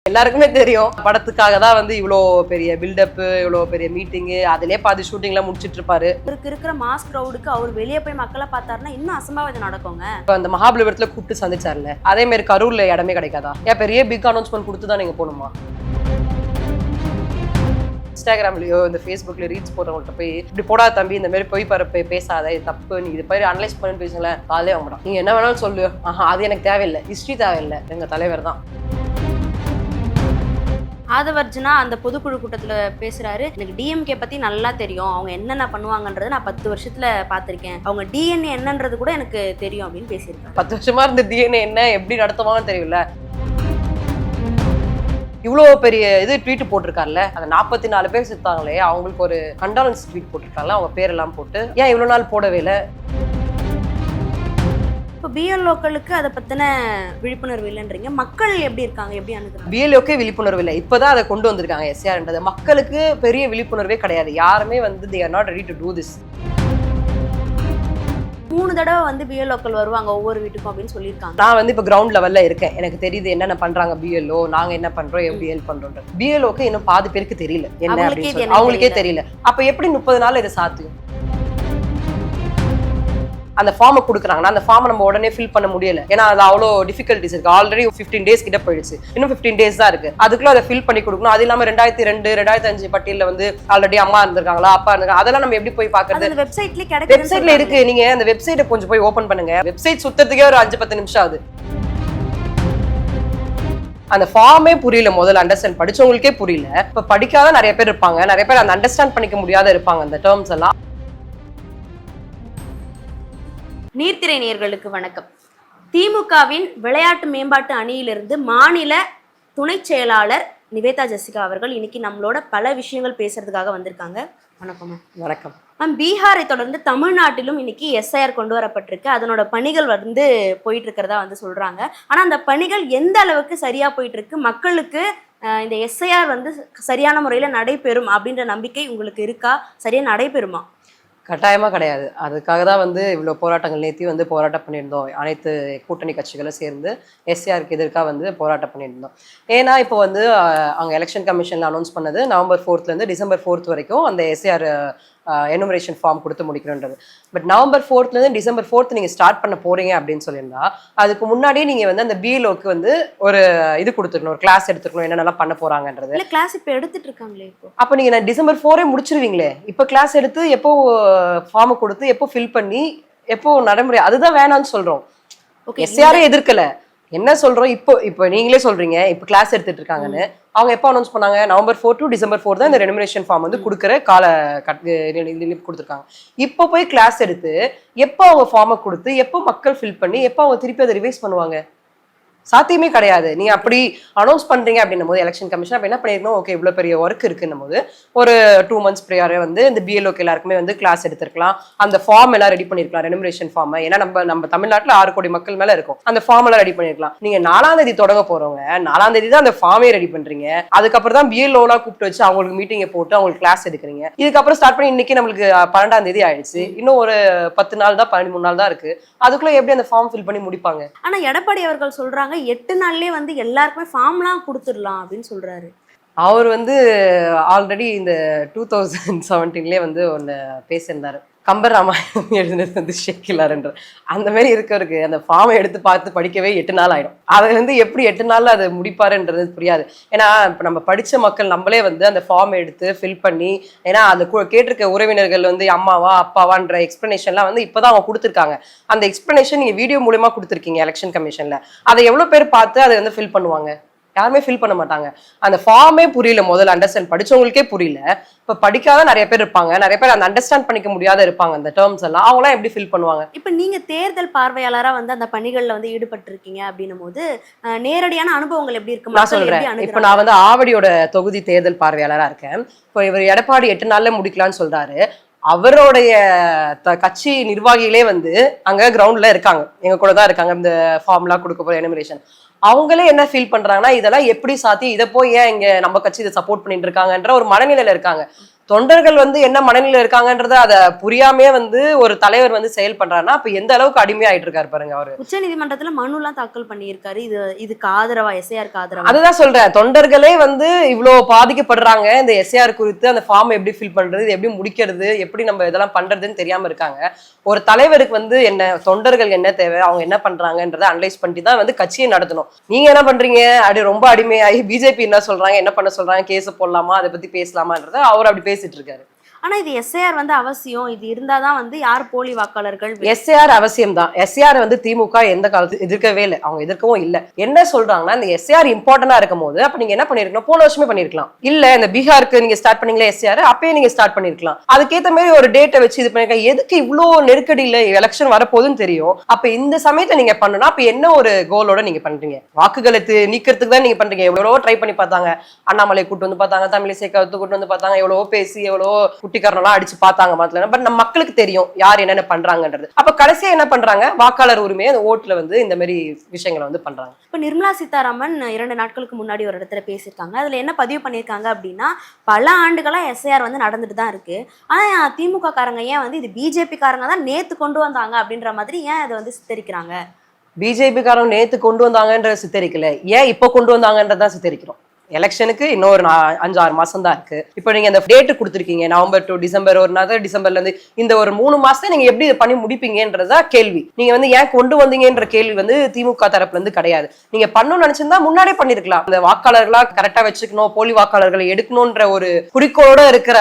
எல்லாருக்குமே தெரியும் படத்துக்காக தான் வந்து இவ்வளோ பெரிய பில்டப், இவ்வளோ பெரிய மீட்டிங்கு, அதிலே பாதி ஷூட்டிங்லாம் முடிச்சிட்டு இருப்பாரு. இருக்கிற மாஸ் க்ரௌடுக்கு அவர் வெளியே போய் மக்களை பார்த்தாருன்னா இன்னும் அசம்பாவிதம் நடக்குங்க. இப்போ அந்த மகாபலிபுரத்துல கூப்பிட்டு சந்திச்சார்ல, அதே மாதிரி கரூர்ல இடமே கிடைக்காதா? ஏன் பெரிய பிக் அனௌன்ஸ்மெண்ட் கொடுத்து தான் நீங்க போகணுமா? இன்ஸ்டாகிராம்லயோ இந்த ஃபேஸ்புக்ல ரீல்ஸ் போடுறவங்கள்ட்ட போய் இப்படி போடாத தம்பி, இந்த மாதிரி போய் பரப்பு பேசாத, இது தப்பு, நீ இது போய் அனலைஸ் பண்ணி பேசுங்களேன், காலே வாங்க மாட்டோம். நீங்க என்ன வேணாலும் சொல்லு, அது எனக்கு தேவையில்லை, ஹிஸ்ட்ரி தேவையில்லை, எங்க தலைவர் தான். ஆதவர்ஜுனா அந்த பொதுக்குழு கூட்டத்தில் பேசுறாரு, எனக்கு டிஎம்கே பத்தி நல்லா தெரியும், அவங்க என்னென்ன பண்ணுவாங்கன்றதை நான் 10 வருஷத்துல பார்த்துருக்கேன், அவங்க டிஎன்ஏ என்னன்றது கூட எனக்கு தெரியும் அப்படின்னு பேசியிருக்காங்க. 10 வருஷமா இருந்த டிஎன்ஏ என்ன எப்படி நடத்துவாங்கன்னு தெரியல. இவ்வளோ பெரிய இது ட்வீட் போட்டிருக்காருல்ல, அந்த 44 பேர் செத்தாங்களே, அவங்களுக்கு ஒரு கண்டாலன்ஸ் ட்வீட் போட்டிருக்காங்களா, அவங்க பேரெல்லாம் போட்டு. ஏன் இவ்வளோ நாள் போடவே இல்லை? இப்போ பிஎல்ஓக்களுக்கு அதை பத்தின விழிப்புணர்வு இல்லைன்றீங்க, மக்கள் எப்படி இருக்காங்க, எப்படி அணுகுறாங்க? பிஎல்ஓக்கே விழிப்புணர்வு இல்லை, இப்போதான் அதை கொண்டு வந்திருக்காங்க எஸ்ஆர்ன்றது. மக்களுக்கு பெரிய விழிப்புணர்வே கிடையாது, யாருமே வந்து they are not ready to do this. 3 தடவை வந்து பிஎல்ஓக்கள் வருவாங்க ஒவ்வொரு வீட்டுக்கும் அப்படின்னு சொல்லியிருக்காங்க. நான் வந்து இப்போ கிரவுண்ட் லெவல்ல இருக்கேன், எனக்கு தெரியுது என்னென்ன பண்றாங்க பிஎல்ஓ, நாங்க என்ன பண்றோம், எப்படி ஹெல்ப் பண்றோம். பிஎல்ஓக்கு இன்னும் பாதி பேருக்கு தெரியல என்ன அப்படின்னு சொல்லி, அவங்களுக்கே தெரியல. அப்ப எப்படி 30 நாள் இதை சாத்தியம்? அந்த ஃபார்மை கொடுக்குறாங்கன்னா அந்த ஃபார்மை நம்ம உடனே ஃபில் பண்ண முடியல, ஏன்னா அது அவ்வளோ டிஃபிகல்ட்டிஸ் இருக்கு. ஆல்ரெடி 15 டேஸ் கிட்ட போயிடுச்சு, இன்னும் 15 டேஸ் தான் இருக்கு, அதுக்குள்ள அதை ஃபில் பண்ணி கொடுக்கணும். அது இல்லாம 2002, 2005 பட்டியலில் வந்து ஆல்ரெடி அம்மா இருந்திருக்காங்களா, அப்பா இருந்திருக்காங்க, அதெல்லாம் நம்ம எப்படி போய் பாக்குறது? வெப்சைட்ல இருக்கு, நீங்க அந்த வெப்சைட்டை கொஞ்சம் போய் ஓபன் பண்ணுங்க. வெப்சைட் சுத்தறதுக்கே ஒரு 5-10 நிமிஷம் ஆகுது. அந்த ஃபார்மே புரியல, முதல்ல அண்டர்ஸ்டாண்ட் படிச்சவங்களுக்கே புரியல. இப்ப படிக்காத நிறைய பேர் இருப்பாங்க, நிறைய பேர் அந்த அண்டர்ஸ்டாண்ட் பண்ணிக்க முடியாத இருப்பாங்க அந்த டேர்ம்ஸ் எல்லாம். நீர்த்திரை நேயர்களுக்கு வணக்கம். திமுகவின் விளையாட்டு மேம்பாட்டு அணியிலிருந்து மாநில துணை செயலாளர் நிவேதா ஜெசிகா அவர்கள் இன்னைக்கு நம்மளோட பல விஷயங்கள் பேசுறதுக்காக வந்திருக்காங்க. வணக்கம். வணக்கம் மேம். பீகாரை தொடர்ந்து தமிழ்நாட்டிலும் இன்னைக்கு எஸ்ஐஆர் கொண்டு வரப்பட்டிருக்கு, அதனோட பணிகள் வந்து போயிட்டு இருக்கிறதா வந்து சொல்றாங்க. ஆனா அந்த பணிகள் எந்த அளவுக்கு சரியா போயிட்டு இருக்கு, மக்களுக்கு இந்த எஸ்ஐஆர் வந்து சரியான முறையில நடைபெறும் அப்படின்ற நம்பிக்கை உங்களுக்கு இருக்கா? சரியா நடைபெறுமா? கட்டாயமா கிடையாது. அதுக்காக தான் வந்து இவ்வளோ போராட்டங்கள் நேத்தி வந்து போராட்டம் பண்ணியிருந்தோம். அனைத்து கூட்டணி கட்சிகளும் சேர்ந்து எஸ்ஆருக்கு எதிர்க்காக வந்து போராட்டம் பண்ணியிருந்தோம். ஏன்னா இப்போ வந்து அவங்க எலெக்ஷன் கமிஷனில் அனௌன்ஸ் பண்ணது நவம்பர் 4th டிசம்பர் 4th வரைக்கும் அந்த எஸ்ஆர் எனுமரேஷன் ஃபார்ம் கொடுத்து முடிக்கணுன்றது. But November 4th December 4th நீங்கள் ஸ்டார்ட் பண்ண போறீங்க அப்படின்னு சொல்லியிருந்தா, அதுக்கு முன்னாடியே நீங்கள் வந்து அந்த பிஎல்ஓக்கு வந்து ஒரு இது கொடுத்துருக்கணும், ஒரு கிளாஸ் எடுத்துக்கணும், என்னென்னலாம் பண்ண போறாங்கன்றது. கிளாஸ் இப்போ எடுத்துட்டு இருக்காங்களே. இப்போ அப்போ நீங்கள் நான் டிசம்பர் 4 முடிச்சிருவீங்களே, இப்போ கிளாஸ் எடுத்து எப்போ ஃபார்மை கொடுத்து எப்போ ஃபில் பண்ணி எப்போ நடைமுறை, அதுதான் வேணான்னு சொல்றோம். எஸ்ஆரே எதிர்க்கல, என்ன சொல்றோம், இப்போ நீங்களே சொல்றீங்க இப்போ கிளாஸ் எடுத்துட்டு இருக்காங்கன்னு. அவங்க எப்போ அனௌன்ஸ் பண்ணாங்க? நவம்பர் 4 to டிசம்பர் 4 தான் இந்த ரெனுமரேஷன் ஃபார்ம் வந்து கொடுக்குற கால கொடுத்துருக்காங்க. இப்போ போய் கிளாஸ் எடுத்து எப்போ அவங்க ஃபார்மை கொடுத்து எப்போ மக்கள் ஃபில் பண்ணி எப்போ அவங்க திருப்பி அதை ரிவைஸ் பண்ணுவாங்க? சாத்தியமே கிடையாது. நீங்க அப்படி அனௌன்ஸ் பண்றீங்க அப்படின்னும் போது எலெக்ஷன் கமிஷன் அப்ப என்ன பண்ணிருக்கணும், ஓகே இவ்வளவு பெரிய ஒர்க் இருக்குன்னும் போது ஒரு 2 months ப்ரியாரே வந்து இந்த பிஎல்ஓக்கு எல்லாருக்குமே வந்து கிளாஸ் எடுத்திருக்கலாம், அந்த ஃபார்ம் எல்லாம் ரெடி பண்ணிருக்கலாம், ரெனுமரேஷன் ஃபார்ம். ஏன்னா நம்ம தமிழ்நாட்டுல 6 கோடி மக்கள் மேல இருக்கும், அந்த ஃபார்ம் எல்லாம் ரெடி பண்ணிருக்கலாம். நீங்க 4ஆம் தேதி தொடங்க போறவங்க 4ஆம் தேதி தான் அந்த ஃபார்மே ரெடி பண்றீங்க, அதுக்கப்புறம் தான் பிஎல்ஓ எல்லாம் கூப்பிட்டு வச்சு அவங்களுக்கு மீட்டிங்கை போட்டு அவங்களுக்கு கிளாஸ் எடுக்கிறீங்க. இதுக்கப்புறம் ஸ்டார்ட் பண்ணி இன்னைக்கு நம்மளுக்கு 12ஆம் தேதி ஆயிடுச்சு, இன்னும் ஒரு 10 நாள் தான் 13 நாள் தான் இருக்கு. அதுக்குள்ள எப்படி அந்த ஃபார்ம் ஃபில் பண்ணி முடிப்பாங்க? ஆனா எடப்பாடி அவர்கள் சொல்றாங்க 8 நாள்லயே வந்து எல்லாருக்குமே ஃபார்ம்லாம் கொடுத்துடலாம் அப்படின்னு சொல்றாரு. அவர் வந்து ஆல்ரெடி இந்த 2017 வந்து ஒன்று பேசியிருந்தாரு, கம்பர் ராமாயணம் எழுதினது வந்து ஷேக்கிலார்ன்ற அந்த மாதிரி இருக்கவருக்கு அந்த ஃபார்மை எடுத்து பார்த்து படிக்கவே 8 நாள் ஆயிடும். அதை வந்து எப்படி 8 நாள்ல அதை முடிப்பாருன்றது புரியாது. ஏன்னா இப்போ நம்ம படித்த மக்கள் நம்மளே வந்து அந்த ஃபார்ம் எடுத்து ஃபில் பண்ணி, ஏன்னா அந்த கேட்டிருக்க உறவினர்கள் வந்து அம்மாவா அப்பாவான்ற எக்ஸ்பிளனேஷன்லாம் வந்து இப்போதான் அவங்க கொடுத்துருக்காங்க. அந்த எக்ஸ்பிளனேஷன் நீங்கள் வீடியோ மூலமா கொடுத்துருக்கீங்க எலெக்ஷன் கமிஷன்ல, அதை எவ்வளோ பேர் பார்த்து அதை வந்து ஃபில் பண்ணுவாங்க? யாருமே ஃபில் பண்ண மாட்டாங்க. அந்த ஃபார்மே புரியல, முதல்ல அண்டர்ஸ்டாண்ட் படிச்சவங்களுக்கே புரியல. இப்போ படிக்காத நிறைய பேர் இருப்பாங்க, நிறைய பேர் அந்த அண்டர்ஸ்டாண்ட் பண்ணிக்க முடியாத இருப்பாங்க அந்த டேர்ம்ஸ் எல்லாம், அவங்களாம் எப்படி ஃபில் பண்ணுவாங்க? இப்போ நீங்க தேர்தல் பார்வையாளராக வந்து அந்த பணிகளில் வந்து ஈடுபட்டு இருக்கீங்க அப்படின்னும் போது நேரடியான அனுபவங்கள் எப்படி இருக்கு? நான் சொல்றேன், இப்போ நான் வந்து ஆவடியோட தொகுதி தேர்தல் பார்வையாளராக இருக்கேன். இப்போ இவர் எடப்பாடி 8 நாள்ல முடிக்கலாம்னு சொல்றாரு. அவருடைய கட்சி நிர்வாகிகளே வந்து அங்க கிரவுண்ட்ல இருக்காங்க, எங்க கூட தான் இருக்காங்க, இந்த ஃபார்ம்லாம் கொடுக்க போற எனுமரேஷன். அவங்களே என்ன ஃபீல் பண்றாங்கன்னா, இதெல்லாம் எப்படி சாத்தியம், இதை போய் ஏன் இங்க நம்ம கட்சி இதை சப்போர்ட் பண்ணிட்டு இருக்காங்கன்ற ஒரு மனநிலையில இருக்காங்க. தொண்டர்கள் வந்து என்ன மனநிலையில இருக்காங்கன்றத அதை புரியாமே வந்து ஒரு தலைவர் வந்து செயல் பண்றாருன்னா அப்ப எந்த அளவுக்கு அடிமையாயிட்டு இருக்காரு பாருங்க அவரு. உச்ச நீதிமன்றத்துல மனு எல்லாம் தாக்கல் பண்ணியிருக்காரு. இதுக்கு ஆதரவா, எஸ்ஐஆருக்கு ஆதரவா. அதுதான் சொல்றேன், தொண்டர்களே வந்து இவ்வளவு பாதிக்கப்படுறாங்க இந்த எஸ்ஐஆர் குறித்து, அந்த ஃபார்ம் எப்படி ஃபில் பண்றது, எப்படி முடிக்கிறது, எப்படி நம்ம இதெல்லாம் பண்றதுன்னு தெரியாம இருக்காங்க. ஒரு தலைவருக்கு வந்து என்ன தொண்டர்கள் என்ன தேவை, அவங்க என்ன பண்றாங்கன்றதை அனலைஸ் பண்ணிட்டு தான் வந்து கட்சியை நடத்தணும். நீங்க என்ன பண்றீங்க, அப்படி ரொம்ப அடிமையாகி பிஜேபி என்ன சொல்றாங்க, என்ன பண்ண சொல்றாங்க, கேஸ் போடலாமா, அதை பத்தி பேசலாமான்றத அவர் அப்படி பேசிட்டு இருக்காரு. ஆனா இது எஸ்ஐஆர் வந்து அவசியம், இது இருந்தாதான் வந்து யார் போலி வாக்காளர்கள். எஸ்ஐஆர் அவசியம் தான். எஸ்ஐஆர் வந்து திமுக எந்த காலத்து எதிர்க்கவே இல்லை, அவங்க எதிர்க்கவும் இல்லை. என்ன சொல்றாங்கன்னா இந்த எஸ்ஐஆர் இம்பார்ட்டன்டா இருக்கும் போது அப்ப நீங்க என்ன பண்ணிருக்கணும், போன வருஷமே பண்ணிருக்கலாம். இல்ல இந்த பீகாருக்கு நீங்க ஸ்டார்ட் பண்ணீங்களா எஸ்ஐஆர், அப்பயே நீங்க ஸ்டார்ட் பண்ணிருக்கலாம். அதுக்கேற்ற மாதிரி ஒரு டேட்டை வச்சு இது பண்ணிருக்கலாம். எதுக்கு இவ்வளவு நெருக்கடியில எலெக்ஷன் வரப்போகுதுன்னு தெரியும், அப்ப இந்த சமயத்தை நீங்க பண்ணணும். அப்ப என்ன ஒரு கோலோட நீங்க பண்றீங்க, வாக்குகளை நீக்கிறதுக்கு தான் நீங்க பண்றீங்க. எவ்வளவோ ட்ரை பண்ணி பார்த்தாங்க, அண்ணாமலை கூட்டு வந்து பார்த்தாங்க, தமிழிசை கூட்டு வந்து பார்த்தாங்க, எவ்வளவோ பேசி எவ்வளவோ குட்டிக்காரனெல்லாம் அடிச்சு பார்த்தாங்க மாத்தல. பட் நம்ம மக்களுக்கு தெரியும் யார் என்னென்ன பண்றாங்கன்றது. அப்ப கடைசியா என்ன பண்றாங்க, வாக்காளர் உரிமையை அந்த ஓட்டுல வந்து இந்த மாதிரி விஷயங்களை வந்து பண்றாங்க. இப்ப நிர்மலா சீதாராமன் 2 நாட்களுக்கு முன்னாடி ஒரு இடத்துல பேசியிருக்காங்க. அதுல என்ன பதிவு பண்ணியிருக்காங்க அப்படின்னா, பல ஆண்டுகளா எஸ்ஐஆர் வந்து நடந்துட்டு தான் இருக்கு. ஆனா திமுக காரங்க ஏன் வந்து இது பிஜேபி காரங்க தான் நேத்து கொண்டு வந்தாங்க அப்படின்ற மாதிரி ஏன் அதை வந்து சித்தரிக்கிறாங்க. பிஜேபி காரங்க நேத்து கொண்டு வந்தாங்கன்ற சித்தரிக்கல, ஏன் இப்ப கொண்டு வந்தாங்கன்றதான் சித்தரிக்கிறோம். எலெக்ஷனுக்கு இன்னொரு 5-6 மாசம் தான் இருக்கு. இப்போ நீங்க இந்த டேட் கொடுத்துருக்கீங்க, நவம்பர் டு டிசம்பர், ஒரு நாள் டிசம்பர்ல இருந்து இந்த ஒரு 3 மாசத்தை நீங்க எப்படி பண்ணி முடிப்பீங்கன்றதா கேள்வி. நீங்க வந்து ஏன் கொண்டு வந்தீங்கன்ற கேள்வி வந்து திமுக தரப்புல இருந்து கிடையாது. நீங்க பண்ணணும்னு நினைச்சிருந்தா முன்னாடியே பண்ணிருக்கலாம். இந்த வாக்காளர்களா கரெக்டா வச்சுக்கணும், போலி வாக்காளர்களை எடுக்கணும்ன்ற ஒரு குறிக்கோளோட இருக்கிற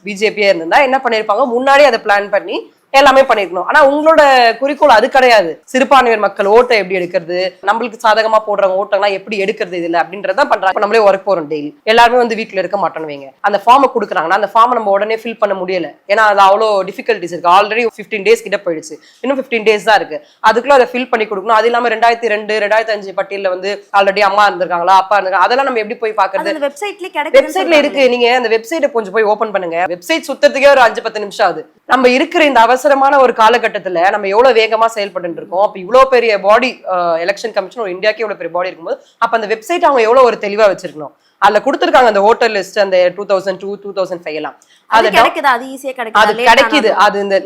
பிஜேபியா இருந்தா என்ன பண்ணிருப்பாங்க, முன்னாடியே அதை பிளான் பண்ணி எல்லாமே பண்ணிருக்கணும். ஆனா உங்களோட குறிக்கோள் அது கிடையாது. சிறுபான்மையர் மக்கள் ஓட்டை எப்படி எடுக்கிறது, நம்மளுக்கு சாதகமா போடுறவங்க ஓட்டெல்லாம் எப்படி எடுக்கிறது இதுல அப்படின்றதான் பண்றாங்க. நம்மளே ஒர்க் போறோம் டெய்லி, எல்லாருமே வந்து வீட்டுல இருக்க மாட்டோம்னு வைங்க, அந்த ஃபார்மை கொடுக்குறாங்கன்னா அந்த ஃபார்மை நம்ம உடனே ஃபில் பண்ண முடியல. ஏன்னா அது அவ்வளோ டிஃபிகல்டிஸ் இருக்கு. ஆல்ரெடி 15 days கிட்ட போயிடுச்சு, இன்னும் 15 days தான் இருக்கு. அதுக்குள்ள அதை ஃபில் பண்ணி கொடுக்கணும். அது இல்லாம 2002, 2005 பட்டியல வந்து ஆல்ரெடி அம்மா இருந்திருக்காங்களா, அப்பா இருந்திருக்காங்க, அதெல்லாம் நம்ம எப்படி போய் பாக்குறது. வெப்சைட்ல இருக்கு. நீங்க அந்த வெப்சைட்டை கொஞ்சம் போய் ஓபன் பண்ணுங்க. வெப்சைட் சுத்தறதுக்கே ஒரு 5-10 நிமிஷம் ஆகுது. நம்ம இருக்கிற இந்த அவசரமான ஒரு காலகட்டத்துல நம்ம எவ்வளவு வேகமா செயல்பட்டு இருக்கோம். அப்ப இவ்வளவு பெரிய பாடி, எலெக்ஷன் கமிஷன் ஒரு இந்தியாக்கே இவ்வளவு பெரிய பாடி இருக்கும்போது அப்ப அந்த வெப்சைட் அவங்க எவ்வளவு ஒரு தெளிவா வச்சிருக்கணும். அதுல கொடுத்திருக்காங்க அந்த ஓட்டர் லிஸ்ட், அந்த 2002, 2005 எல்லாம் அது கிடைக்குது. அது கிடைக்குது. அது இந்த